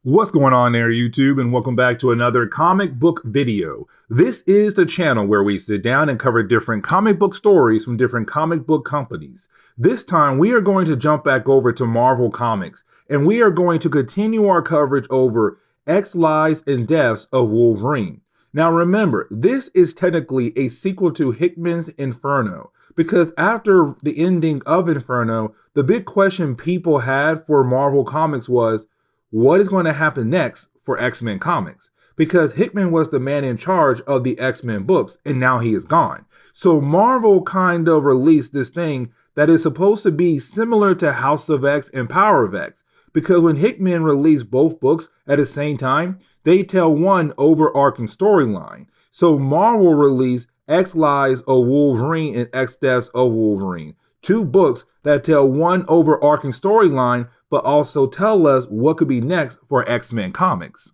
What's going on there, YouTube, and welcome back to another comic book video. This is the channel where we sit down and cover different comic book stories from different comic book companies. This time, we are going to jump back over to Marvel Comics, and we are going to continue our coverage over X Lives and Deaths of Wolverine. Now remember, this is technically a sequel to Hickman's Inferno, because after the ending of Inferno, the big question people had for Marvel Comics was, what is going to happen next for X-Men Comics? Because Hickman was the man in charge of the X-Men books, and now he is gone. So Marvel kind of released this thing that is supposed to be similar to House of X and Power of X. Because when Hickman released both books at the same time, they tell one overarching storyline. So Marvel released X Lives of Wolverine and X Deaths of Wolverine. Two books that tell one overarching storyline, but also tell us what could be next for X-Men Comics.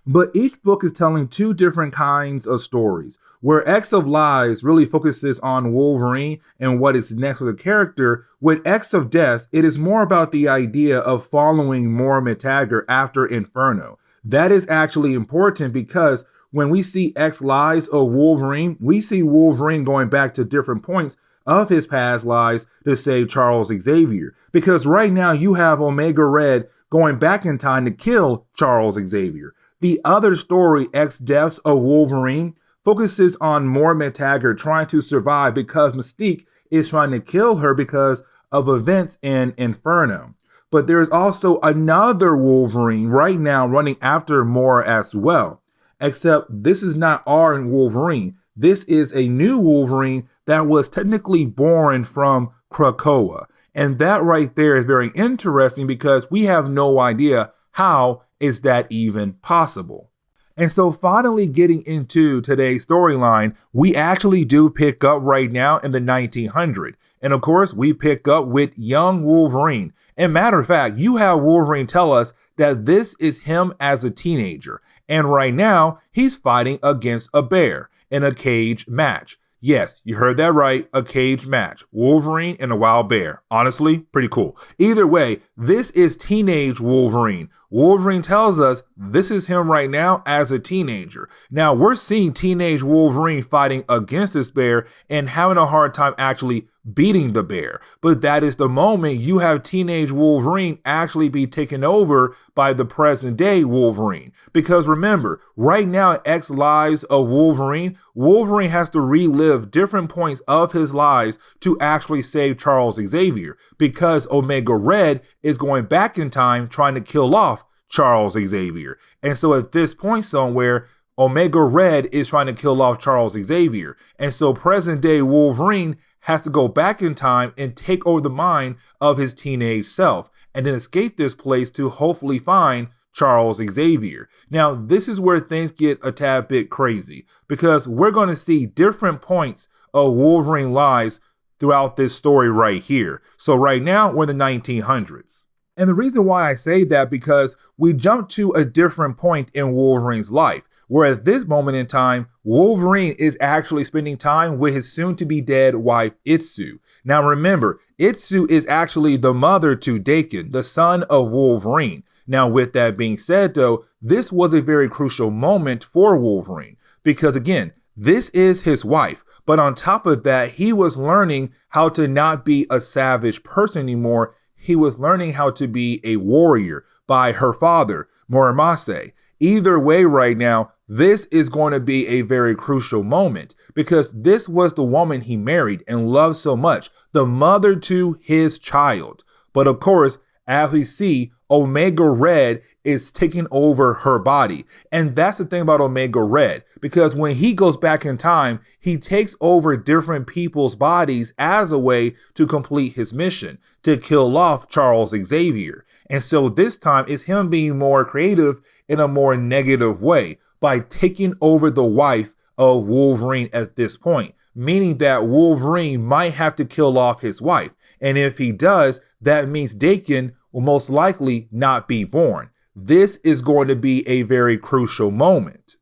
But each book is telling two different kinds of stories, where X of Lives really focuses on Wolverine and what is next for the character. With X of Deaths, it is more about the idea of following more Metagger after Inferno. That is actually important because when we see X Lives of Wolverine, we see Wolverine going back to different points of his past lives to save Charles Xavier. Because right now you have Omega Red going back in time to kill Charles Xavier. The other story, X Deaths of Wolverine, focuses on more Metagger trying to survive because Mystique is trying to kill her because of events in Inferno. But there's also another Wolverine right now running after Moore as well. Except this is not our Wolverine. This is a new Wolverine that was technically born from Krakoa. And that right there is very interesting because we have no idea how is that even possible. And so finally getting into today's storyline, we actually do pick up right now in the 1900s. And of course, we pick up with young Wolverine. And matter of fact, you have Wolverine tell us that this is him as a teenager. And right now, he's fighting against a bear in a cage match. Yes, you heard that right, a cage match. Wolverine and a wild bear. Honestly, pretty cool. Either way, this is teenage Wolverine. Wolverine tells us this is him right now as a teenager. Now, we're seeing teenage Wolverine fighting against this bear and having a hard time actually beating the bear. But that is the moment you have teenage Wolverine actually be taken over by the present day Wolverine. Because remember, right now in X Lives of Wolverine, Wolverine has to relive different points of his lives to actually save Charles Xavier. Because Omega Red is going back in time trying to kill off Charles Xavier. And so at this point somewhere, Omega Red is trying to kill off Charles Xavier. And so present day Wolverine has to go back in time and take over the mind of his teenage self and then escape this place to hopefully find Charles Xavier. Now, this is where things get a tad bit crazy because we're going to see different points of Wolverine lives throughout this story right here. So right now, we're in the 1900s. And the reason why I say that because we jump to a different point in Wolverine's life, where at this moment in time, Wolverine is actually spending time with his soon-to-be dead wife, Itsu. Now remember, Itsu is actually the mother to Daken, the son of Wolverine. Now with that being said though, this was a very crucial moment for Wolverine, because again, this is his wife. But on top of that, he was learning how to not be a savage person anymore. He was learning how to be a warrior by her father, Muramasa. Either way right now, this is going to be a very crucial moment because this was the woman he married and loved so much, the mother to his child. But of course, as we see, Omega Red is taking over her body. And that's the thing about Omega Red, because when he goes back in time, he takes over different people's bodies as a way to complete his mission, to kill off Charles Xavier. And so this time it's him being more creative in a more negative way by taking over the wife of Wolverine at this point, meaning that Wolverine might have to kill off his wife. And if he does, that means Daken will most likely not be born. This is going to be a very crucial moment.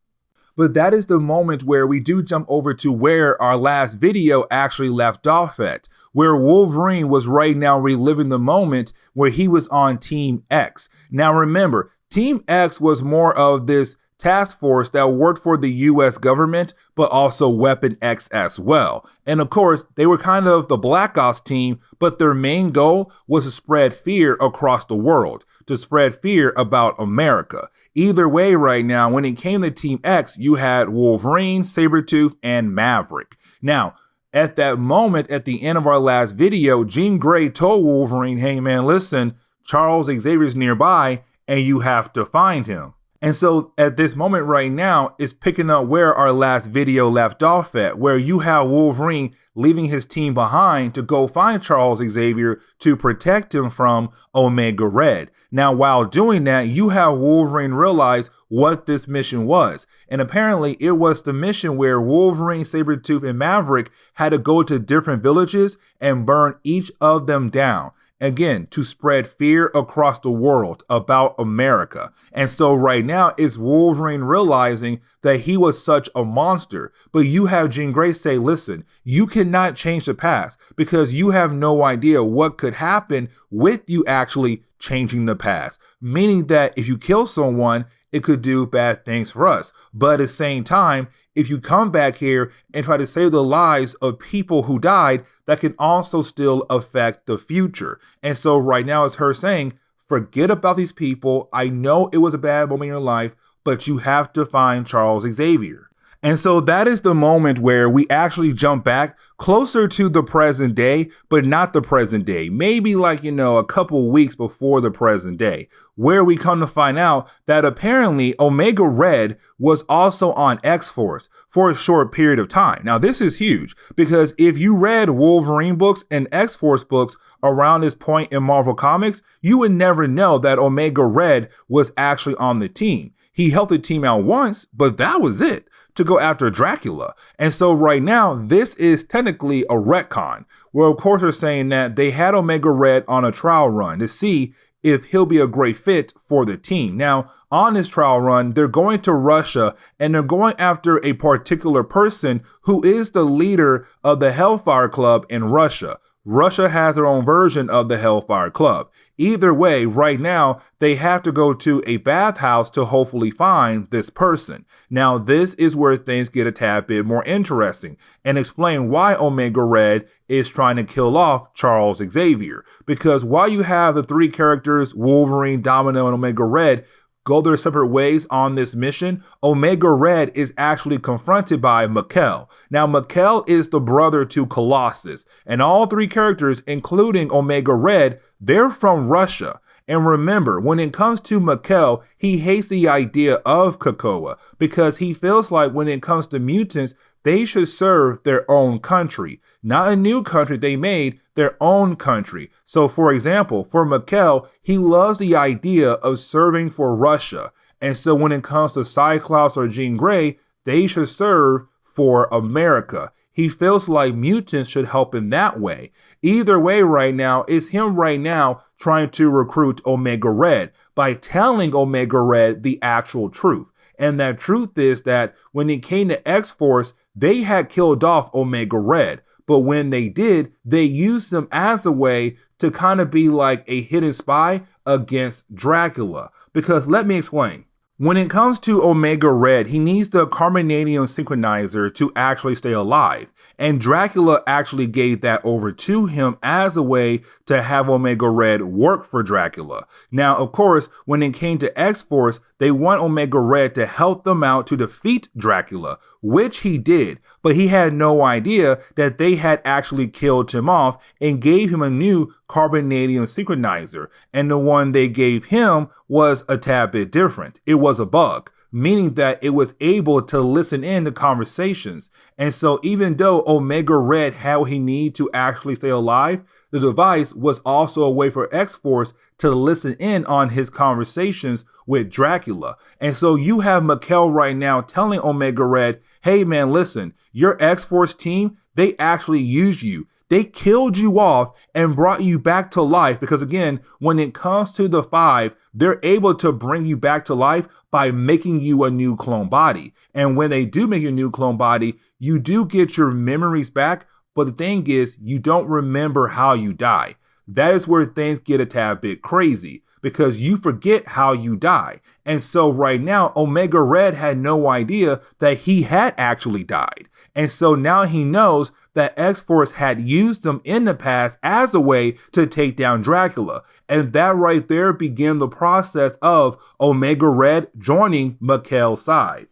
But that is the moment where we do jump over to where our last video actually left off at, where Wolverine was right now reliving the moment where he was on Team X. Now remember, Team X was more of this task force that worked for the US government, but also Weapon X as well. And of course, they were kind of the Black Ops team, but their main goal was to spread fear across the world, to spread fear about America. Either way, right now, when it came to Team X, you had Wolverine, Sabretooth, and Maverick. Now, at that moment, at the end of our last video, Jean Grey told Wolverine, hey man, listen, Charles Xavier's nearby, and you have to find him. And so at this moment right now, it's picking up where our last video left off at, where you have Wolverine leaving his team behind to go find Charles Xavier to protect him from Omega Red. Now, while doing that, you have Wolverine realize what this mission was. And apparently it was the mission where Wolverine, Sabretooth, and Maverick had to go to different villages and burn each of them down. Again, to spread fear across the world about America. And so right now, it's Wolverine realizing that he was such a monster. But you have Jean Grey say, listen, you cannot change the past because you have no idea what could happen with you actually changing the past. Meaning that if you kill someone, it could do bad things for us. But at the same time, if you come back here and try to save the lives of people who died, that can also still affect the future. And so right now it's her saying, forget about these people. I know it was a bad moment in your life, but you have to find Charles Xavier. And so that is the moment where we actually jump back closer to the present day, but not the present day. Maybe like, a couple weeks before the present day, where we come to find out that apparently Omega Red was also on X-Force for a short period of time. Now, this is huge because if you read Wolverine books and X-Force books around this point in Marvel Comics, you would never know that Omega Red was actually on the team. He helped the team out once, but that was it, to go after Dracula. And so right now, this is technically a retcon, where of course they're saying that they had Omega Red on a trial run to see if he'll be a great fit for the team. Now, on this trial run, they're going to Russia and they're going after a particular person who is the leader of the Hellfire Club in Russia. Russia has their own version of the Hellfire Club. Either way, right now, they have to go to a bathhouse to hopefully find this person. Now, this is where things get a tad bit more interesting and explain why Omega Red is trying to kill off Charles Xavier. Because while you have the three characters, Wolverine, Domino, and Omega Red, go their separate ways on this mission, Omega Red is actually confronted by Mikkel. Now, Mikkel is the brother to Colossus, and all three characters, including Omega Red, they're from Russia. And remember, when it comes to Mikkel, he hates the idea of Krakoa because he feels like when it comes to mutants, they should serve their own country, not a new country they made, their own country. So for example, for Mikkel, he loves the idea of serving for Russia. And so when it comes to Cyclops or Jean Grey, they should serve for America. He feels like mutants should help in that way. Either way right now, it's him right now trying to recruit Omega Red by telling Omega Red the actual truth. And that truth is that when it came to X-Force, they had killed off Omega Red. But when they did, they used him as a way to kind of be like a hidden spy against Dracula. Because let me explain. When it comes to Omega Red, he needs the carbonadium synchronizer to actually stay alive. And Dracula actually gave that over to him as a way to have Omega Red work for Dracula. Now, of course, when it came to X-Force, they want Omega Red to help them out to defeat Dracula, which he did. But he had no idea that they had actually killed him off and gave him a new carbonadium synchronizer. And the one they gave him was a tad bit different. It was a bug, meaning that it was able to listen in to conversations. And so even though Omega Red had what he needed to actually stay alive, the device was also a way for X-Force to listen in on his conversations with Dracula. And so you have Mikkel right now telling Omega Red, hey man, listen, your X-Force team, they actually used you. They killed you off and brought you back to life because again, when it comes to the Five, they're able to bring you back to life by making you a new clone body. And when they do make a new clone body, you do get your memories back. But the thing is, you don't remember how you die. That is where things get a tad bit crazy because you forget how you die. And so right now, Omega Red had no idea that he had actually died. And so now he knows that X-Force had used them in the past as a way to take down Dracula. And that right there began the process of Omega Red joining Mikhail's side.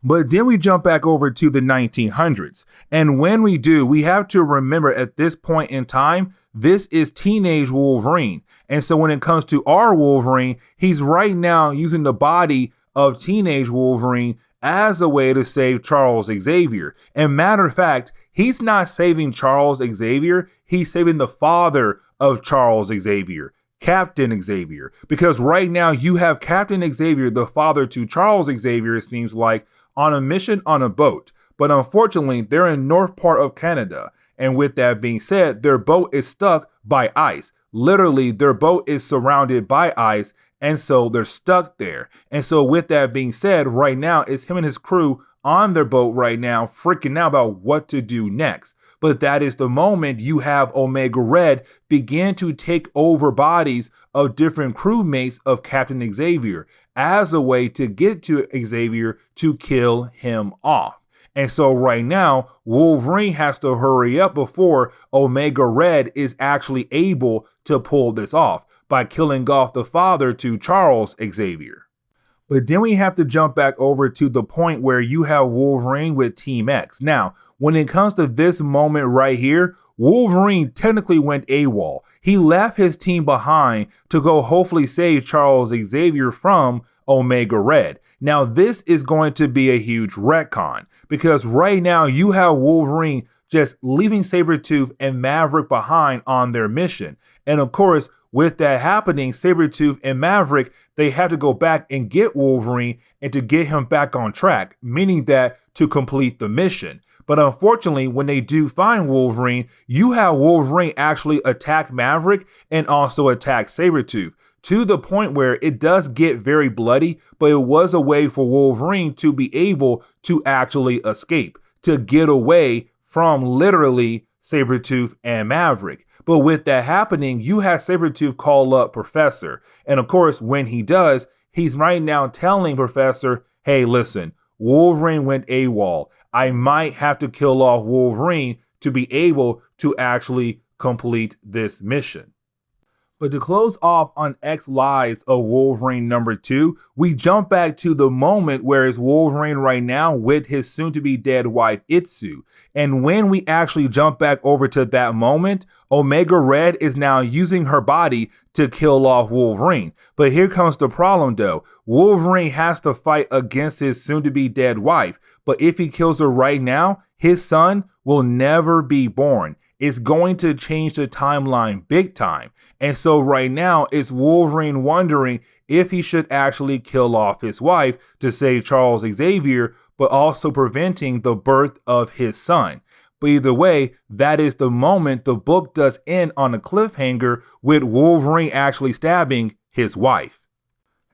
But then we jump back over to the 1900s. And when we do, we have to remember at this point in time, this is teenage Wolverine. And so when it comes to our Wolverine, he's right now using the body of teenage Wolverine as a way to save Charles Xavier. And matter of fact, he's not saving Charles Xavier, he's saving the father of Charles Xavier, Captain Xavier. Because right now you have Captain Xavier, the father to Charles Xavier, it seems like, on a mission on a boat. But unfortunately, they're in north part of Canada. And with that being said, their boat is stuck by ice. Literally, their boat is surrounded by ice, and so they're stuck there. And so with that being said, right now, it's him and his crew on their boat right now, freaking out about what to do next. But that is the moment you have Omega Red begin to take over bodies of different crewmates of Captain Xavier as a way to get to Xavier to kill him off. And so right now, Wolverine has to hurry up before Omega Red is actually able to pull this off by killing off the father to Charles Xavier. But then we have to jump back over to the point where you have Wolverine with Team X. Now, when it comes to this moment right here, Wolverine technically went AWOL. He left his team behind to go hopefully save Charles Xavier from Omega Red. Now, this is going to be a huge retcon because right now you have Wolverine just leaving Sabretooth and Maverick behind on their mission. And of course, with that happening, Sabretooth and Maverick, they have to go back and get Wolverine and to get him back on track, meaning that to complete the mission. But unfortunately, when they do find Wolverine, you have Wolverine actually attack Maverick and also attack Sabretooth, to the point where it does get very bloody, but it was a way for Wolverine to be able to actually escape, to get away from literally Sabretooth and Maverick. But with that happening, you have Sabretooth call up Professor. And of course, when he does, he's right now telling Professor, hey, listen, Wolverine went AWOL. I might have to kill off Wolverine to be able to actually complete this mission. But to close off on X Lies of Wolverine number 2, we jump back to the moment where it's Wolverine right now with his soon-to-be dead wife, Itsu. And when we actually jump back over to that moment, Omega Red is now using her body to kill off Wolverine. But here comes the problem though. Wolverine has to fight against his soon-to-be dead wife. But if he kills her right now, his son will never be born. It's going to change the timeline big time. And so right now, it's Wolverine wondering if he should actually kill off his wife to save Charles Xavier, but also preventing the birth of his son. But either way, that is the moment the book does end on a cliffhanger with Wolverine actually stabbing his wife.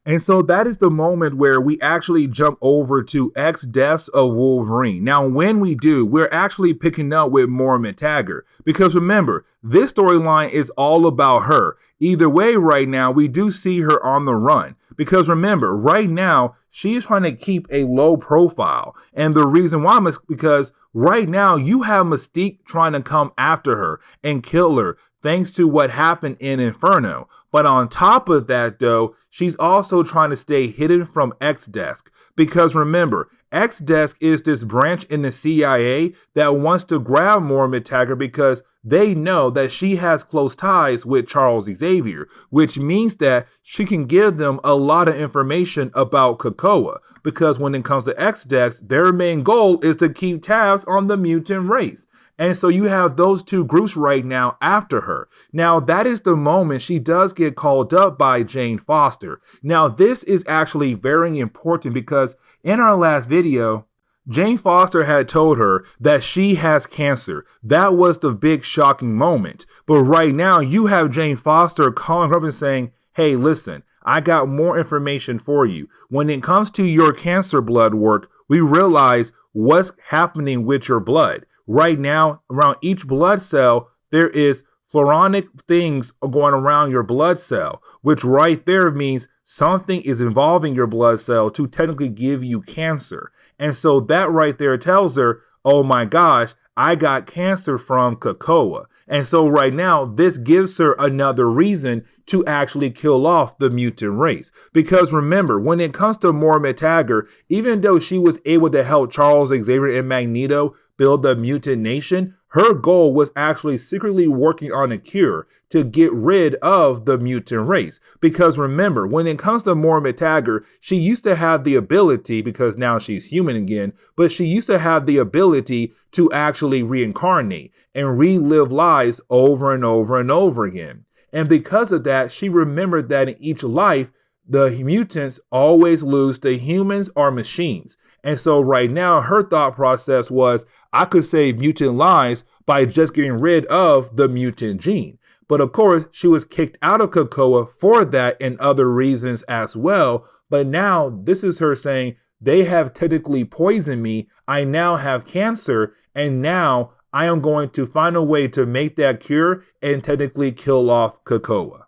And so that is the moment where we actually jump over to X Deaths of Wolverine. Now, when we do, we're actually picking up with more Metagger. Because remember, this storyline is all about her. Either way, right now, we do see her on the run. Because remember, right now, she's trying to keep a low profile. And the reason why is because right now, you have Mystique trying to come after her and kill her, thanks to what happened in Inferno. But on top of that, though, she's also trying to stay hidden from X-Desk. Because remember, X-Desk is this branch in the CIA that wants to grab more Metagger because they know that she has close ties with Charles Xavier, which means that she can give them a lot of information about COPPA. Because when it comes to X-Desk, their main goal is to keep tabs on the mutant race. And so you have those two groups right now after her. Now, that is the moment she does get called up by Jane Foster. Now, this is actually very important because in our last video, Jane Foster had told her that she has cancer. That was the big shocking moment. But right now, you have Jane Foster calling her up and saying, hey, listen, I got more information for you. When it comes to your cancer blood work, we realize what's happening with your blood. Right now, around each blood cell, there is Floronic things are going around your blood cell, which right there means something is involving your blood cell to technically give you cancer. And so that right there tells her, oh my gosh, I got cancer from cocoa. And so right now, this gives her another reason to actually kill off the mutant race. Because remember, when it comes to Moira Metagger, even though she was able to help Charles Xavier and Magneto build the mutant nation, her goal was actually secretly working on a cure to get rid of the mutant race. Because remember, when it comes to Moira Metagger, she used to have the ability, because now she's human again, but she used to have the ability to actually reincarnate and relive lives over and over and over again. And because of that, she remembered that in each life, the mutants always lose to humans or machines. And so right now, her thought process was, I could save mutant lives by just getting rid of the mutant gene. But of course, she was kicked out of cocoa for that and other reasons as well. But now this is her saying, they have technically poisoned me. I now have cancer. And now I am going to find a way to make that cure and technically kill off cocoa.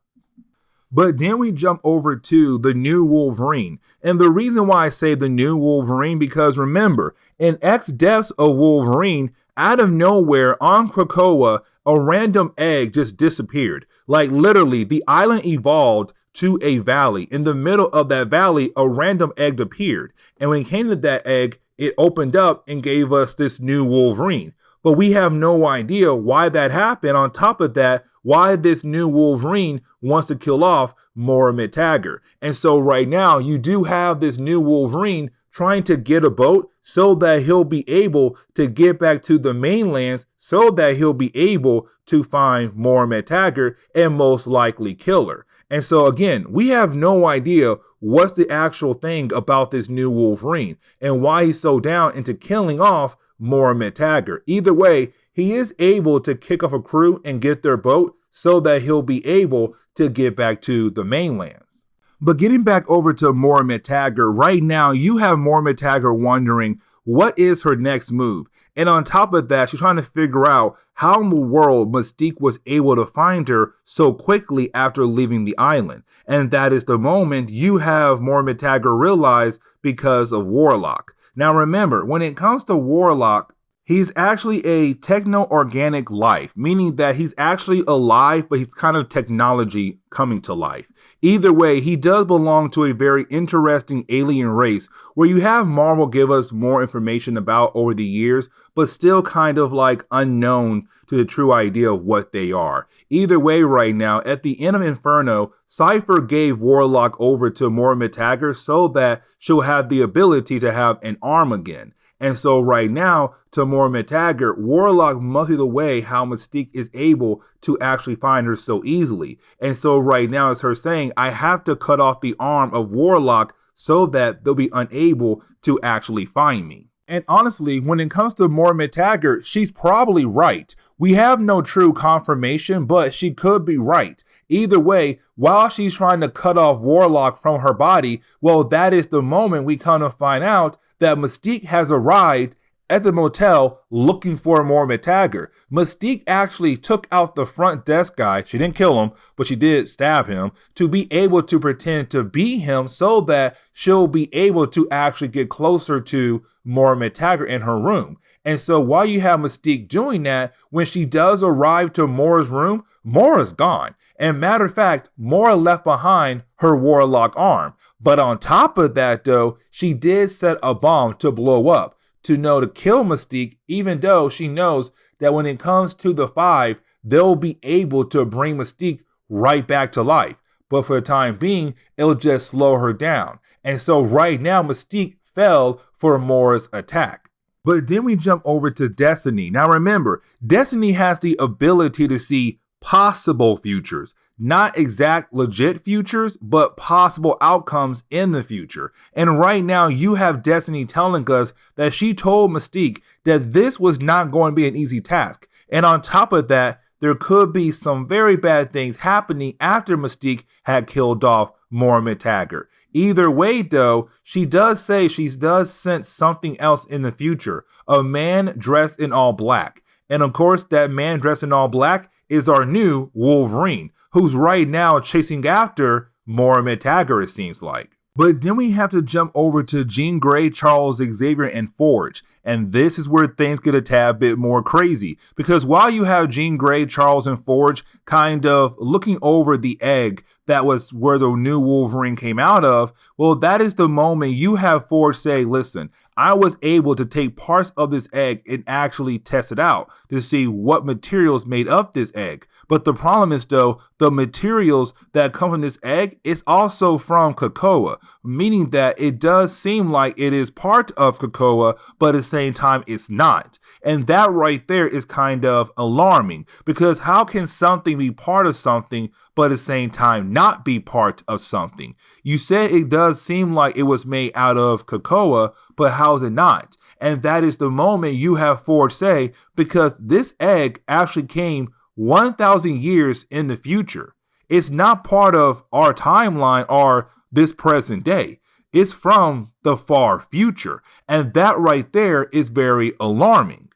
But then we jump over to the new Wolverine. And the reason why I say the new Wolverine, because remember, in X Deaths of Wolverine, out of nowhere on Krakoa, a random egg just disappeared. Like literally, the island evolved to a valley. In the middle of that valley, a random egg appeared. And when it came to that egg, it opened up and gave us this new Wolverine. But we have no idea why that happened. On top of that, why this new Wolverine wants to kill off Moira Metagger. And so right now, you do have this new Wolverine trying to get a boat so that he'll be able to get back to the mainlands, so that he'll be able to find Moira Metagger and most likely kill her. And so again, we have no idea what's the actual thing about this new Wolverine and why he's so down into killing off Moira Metagger. Either way, he is able to kick off a crew and get their boat so that he'll be able to get back to the mainlands. But getting back over to Moira Metagger, right now you have Moira Metagger wondering what is her next move. And on top of that, she's trying to figure out how in the world Mystique was able to find her so quickly after leaving the island. And that is the moment you have Moira Metagger realize because of Warlock. Now remember, when it comes to Warlock, he's actually a techno-organic life, meaning that he's actually alive, but he's kind of technology coming to life. Either way, he does belong to a very interesting alien race where you have Marvel give us more information about over the years, but still kind of like unknown to the true idea of what they are. Either way, right now, at the end of Inferno, Cypher gave Warlock over to Moira Metagger so that she'll have the ability to have an arm again. And so right now, to Moira Metagger, Warlock must be the way how Mystique is able to actually find her so easily. And so right now, it's her saying, I have to cut off the arm of Warlock so that they'll be unable to actually find me. And honestly, when it comes to Moira Metagger, she's probably right. We have no true confirmation, but she could be right. Either way, while she's trying to cut off Warlock from her body, well, that is the moment we kind of find out that Mystique has arrived at the motel looking for Moira Metagger. Mystique actually took out the front desk guy, she didn't kill him, but she did stab him, to be able to pretend to be him so that she'll be able to actually get closer to Moira Metagger in her room. And so while you have Mystique doing that, when she does arrive to Moira's room, Moira's gone. And matter of fact, Moira left behind her Warlock arm. But on top of that though, she did set a bomb to blow up to kill Mystique, even though she knows that when it comes to the 5, they'll be able to bring Mystique right back to life. But for the time being, it'll just slow her down. And so right now, Mystique fell for Moira's attack. But then we jump over to Destiny. Now remember, Destiny has the ability to see possible futures, not exact legit futures, but possible outcomes in the future. And right now you have Destiny telling us that she told Mystique that this was not going to be an easy task. And on top of that, there could be some very bad things happening after Mystique had killed off Moira Metagger. Either way though, she does say she does sense something else in the future, a man dressed in all black. And of course, that man dressed in all black is our new Wolverine, who's right now chasing after more Metagger, it seems like. But then we have to jump over to Jean Grey, Charles Xavier, and Forge. And this is where things get a tad bit more crazy. Because while you have Jean Grey, Charles, and Forge kind of looking over the egg that was where the new Wolverine came out of, well, that is the moment you have Forge say, listen, I was able to take parts of this egg and actually test it out to see what materials made up this egg. But the problem is, though, the materials that come from this egg is also from cocoa, meaning that it does seem like it is part of cocoa, but at the same time, it's not. And that right there is kind of alarming, because how can something be part of something, but at the same time not be part of something? You said it does seem like it was made out of cocoa, but how is it not? And that is the moment you have Forge say, because this egg actually came 1,000 years in the future. It's not part of our timeline or this present day. It's from the far future. And that right there is very alarming.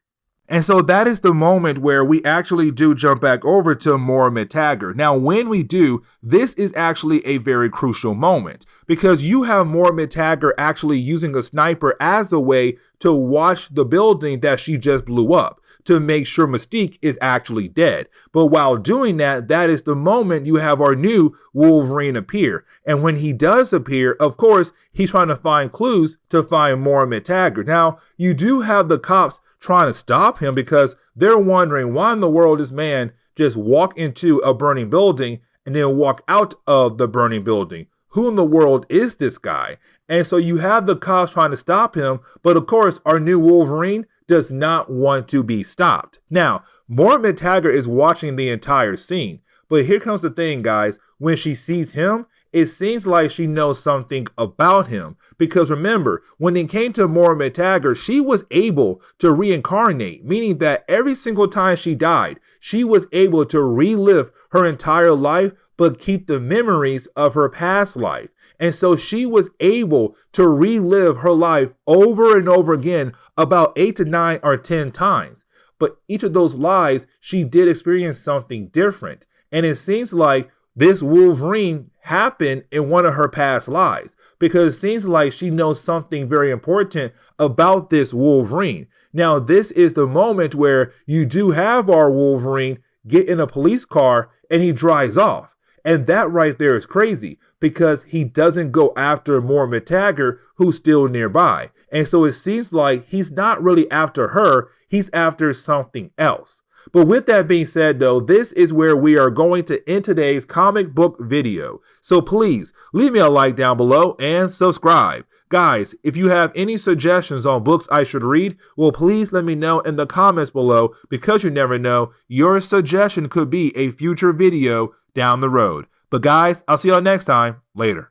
And so that is the moment where we actually do jump back over to more Metagger. Now, when we do, this is actually a very crucial moment, because you have more Metagger actually using a sniper as a way to watch the building that she just blew up to make sure Mystique is actually dead. But while doing that, that is the moment you have our new Wolverine appear. And when he does appear, of course, he's trying to find clues to find more Metagger. Now, you do have the cops trying to stop him because they're wondering why in the world this man just walk into a burning building and then walk out of the burning building. Who in the world is this guy? And so you have the cops trying to stop him, but of course our new Wolverine does not want to be stopped. Now, more Metagger is watching the entire scene, but here comes the thing, guys. When she sees him, it seems like she knows something about him. Because remember, when it came to Moira Metagger, she was able to reincarnate, meaning that every single time she died, she was able to relive her entire life, but keep the memories of her past life. And so she was able to relive her life over and over again about 8 to 9 or 10 times. But each of those lives, she did experience something different. And it seems like this Wolverine happened in one of her past lives, because it seems like she knows something very important about this Wolverine. Now, this is the moment where you do have our Wolverine get in a police car and he drives off. And that right there is crazy, because he doesn't go after more Metagger, who's still nearby. And so it seems like he's not really after her, he's after something else. But with that being said, though, this is where we are going to end today's comic book video. So please leave me a like down below and subscribe. Guys, if you have any suggestions on books I should read, well, please let me know in the comments below, because you never know, your suggestion could be a future video down the road. But guys, I'll see y'all next time. Later.